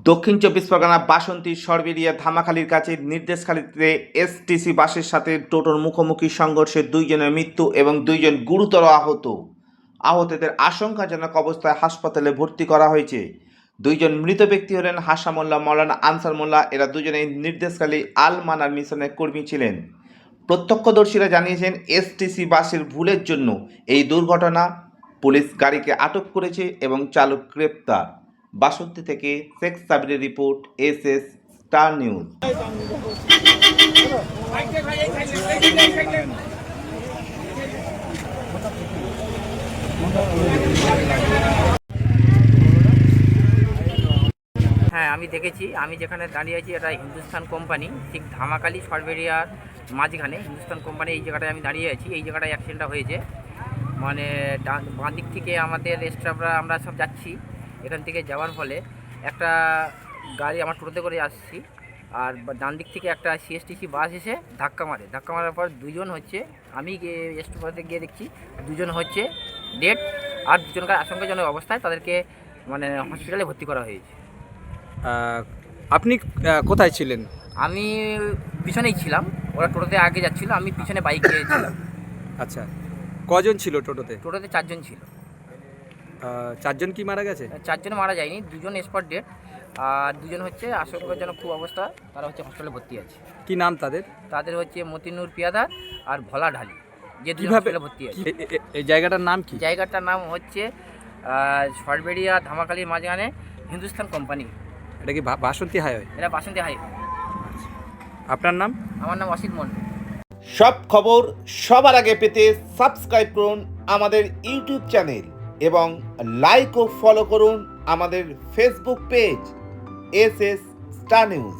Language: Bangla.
দক্ষিণ চব্বিশ পরগনা বাসন্তীর সরবেরিয়া ধামাখালির কাছে নির্দেশখালীতে এসটিসি বাসের সাথে টোটোর মুখোমুখি সংঘর্ষে 2 জনের মৃত্যু এবং 2 জন গুরুতর আহত। আহতদের আশঙ্কাজনক অবস্থায় হাসপাতালে ভর্তি করা হয়েছে। 2 জন মৃত ব্যক্তি হলেন হাসা মোল্লা, মৌলানা আনসার মোল্লা। এরা দুজনেই নির্দেশখালী আল মানার মিশনের কর্মী ছিলেন। প্রত্যক্ষদর্শীরা জানিয়েছেন এসটিসি বাসের ভুলের জন্য এই দুর্ঘটনা। পুলিশ গাড়িকে আটক করেছে এবং চালক গ্রেপ্তার। বাসন্তী থেকে শেখ সাবিরের রিপোর্ট, এসএস স্টার নিউজ। হ্যাঁ, আমি দেখেছি। আমি যেখানে দাঁড়িয়ে আছি এটা হিন্দুস্তান কোম্পানি, ঠিক ধামাখালি সরবেরিয়ার মাঝখানে হিন্দুস্তান কোম্পানি এই জায়গাটায় আমি দাঁড়িয়ে আছি। এই জায়গাটায় অ্যাক্সিডেন্টটা হয়েছে। মানে বাঁ দিক থেকে আমাদের স্টাফরা আমরা সব যাচ্ছি। এখান থেকে যাওয়ার ফলে একটা গাড়ি আমার টোটোতে করে আসছি, আর ডান দিক থেকে একটা সিএসটিসি বাস এসে ধাক্কা মারার পর 2 জন হচ্ছে, আমি স্টপেজে গিয়ে দেখছি 2 জন হচ্ছে ডেড, আর 2 জনকে আশঙ্কাজনক অবস্থায় তাদেরকে মানে হসপিটালে ভর্তি করা হয়েছে। আপনি কোথায় ছিলেন? আমি পিছনেই ছিলাম, ওরা টোটোতে আগে যাচ্ছিল, আমি পিছনে বাইকে ছিলাম। আচ্ছা, কজন ছিল টোটোতে? টোটোতে 4 জন ছিল। 4 জন কি মারা গেছে? 4 জন মারা যায়নি, 2 জন স্পট ডেড, আর 2 জন হচ্ছে আশঙ্কাজনক খুব অবস্থা, তারা হচ্ছে হসপিটালে ভর্তি আছে। কি নাম তাদের? তাদের হচ্ছে মতিনুর পিয়াদার আর ভোলা ঢালি, যে 2 জন কিভাবে হসপিটালে ভর্তি আছে। এই জায়গাটার নাম কি? জায়গাটার নাম হচ্ছে সরবেরিয়া ধামাখালির মাঝখানে হিন্দুস্তান কোম্পানি। এটা কি বাসন্তী হাইওয়ে? এটা বাসন্তী হাই। আপনার নাম? আমার নাম অসিত মন্ডল। সব খবর সবার আগে পেতে সাবস্ক্রাইব করুন আমাদের ইউটিউব চ্যানেল এবং লাইক ও ফলো করুন আমাদের Facebook page SS Star news.